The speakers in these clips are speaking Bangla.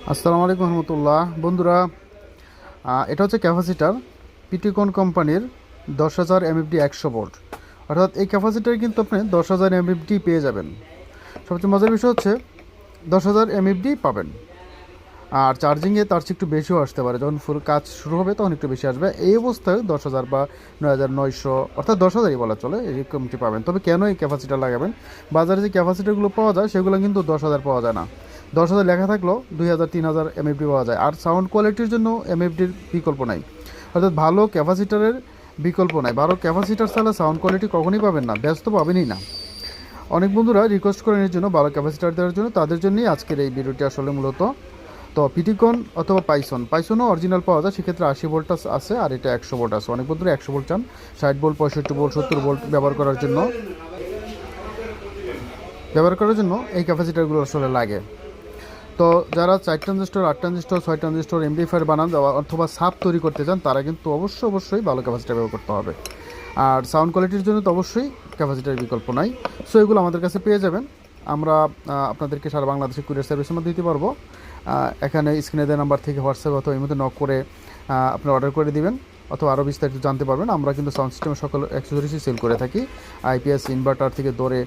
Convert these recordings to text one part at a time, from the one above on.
আসসালামু আলাইকুম রহমতুল্লাহ বন্ধুরা। এটা হচ্ছে ক্যাপাসিটার পিটিকন কোম্পানির 10,000 এমএফডি 100 ভোল্ট। অর্থাৎ এই ক্যাপাসিটার কিন্তু আপনি 10,000 এমএফডি পেয়ে যাবেন। সবচেয়ে মজার বিষয় হচ্ছে 10,000 এমএফডি পাবেন, আর চার্জিংয়ে তার চেয়ে একটু বেশিও আসতে পারে। যখন ফুল কাজ শুরু হবে তখন একটু বেশি আসবে। এই অবস্থায় 10,000 বা 9,900 অর্থাৎ 10,000ই বলা চলে এরকমটি পাবেন। তবে কেন এই ক্যাপাসিটার লাগাবেন? বাজারে যে ক্যাপাসিটারগুলো পাওয়া যায় সেগুলো কিন্তু 10,000 পাওয়া যায় না। 10,000 লেখা থাকলেও 2,000 3,000 এমএফডি পাওয়া যায়। আর সাউন্ড কোয়ালিটির জন্য এমএফডির বিকল্প নাই, অর্থাৎ ভালো ক্যাপাসিটারের বিকল্প নাই। ভালো ক্যাপাসিটার ছাড়া সাউন্ড কোয়ালিটি কখনই পাবেন না, ব্যস্ত পাবেনই না। অনেক বন্ধুরা রিকোয়েস্ট করেন এর জন্য ভালো ক্যাপাসিটার দেওয়ার জন্য, তাদের জন্যই আজকের এই ভিডিওটি আসলে মূলত। তো পিটিকন অথবা পাইসনও অরিজিনাল পাওয়া যায়, সেক্ষেত্রে 80 ভোল্ট আছে, আর এটা 100 ভোল্ট আছে। অনেক বন্ধুরা 100 ভোল্ট চান, 60 ভোল্ট 65 ভোল্ট 70 ভোল্ট ব্যবহার করার জন্য এই ক্যাপাসিটারগুলো আসলে লাগে। তো যারা 4 ট্রানজিস্টর 8 ট্রানজিস্টর 6 ট্রানজিস্টর এমডিফায়ার বানান অথবা সাব তৈরি করতে চান, তারা কিন্তু অবশ্যই ভালো ক্যাপাসিটার ব্যবহার করতে হবে। আর সাউন্ড কোয়ালিটির জন্য তো অবশ্যই ক্যাপাসিটার বিকল্প নাই। সো এগুলো আমাদের কাছে পেয়ে যাবেন। আমরা আপনাদেরকে সারা বাংলাদেশে কুরিয়ার সার্ভিসের মধ্যে দিতে পারবো। এখানে স্ক্রিনে দেওয়া নাম্বার থেকে হোয়াটসঅ্যাপ অথবা এই মধ্যে নক করে আপনি অর্ডার করে দিবেন, অথবা আরও বিস্তারিত জানতে পারবেন। আমরা কিন্তু সাউন্ড সিস্টেমের সকল অ্যাক্সেসরিজই সেল করে থাকি। আইপিএস ইনভার্টার থেকে ধরে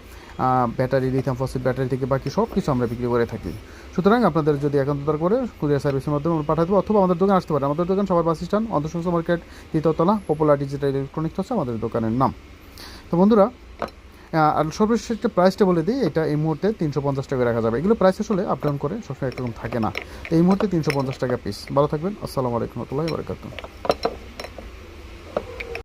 ব্যাটারি, লিথিয়াম ফসফেট ব্যাটারি থেকে বাকি সব কিছু আমরা বিক্রি করে থাকি। সুতরাং আপনাদের যদি একান্ত দরকার করে কুরিয়ার সার্ভিসের মাধ্যমে আমরা পাঠাতে পারবো, অথবা আমাদের দোকানে আসতে পারেন। আমাদের দোকান সবার বাস স্ট্যান্ড, অন্তঃসংস্থা মার্কেট, তৃতীয়তলা, পপুলার ডিজিটাল ইলেকট্রনিক্স হচ্ছে আমাদের দোকানের নাম। তো বন্ধুরা, আর সর্বশেষ একটা প্রাইসটা বলে দিই। এটা এই মুহূর্তে 350 টাকা রাখা যাবে। এগুলো প্রাইস আসলে আপ ডাউন করে, সবসময় একরকম থাকে না। তো এই মুহূর্তে 350 টাকা পিস। ভালো থাকবেন। আসসালামু আলাইকুম রহমতুল্লাহি ওয়া বারাকাতুহু।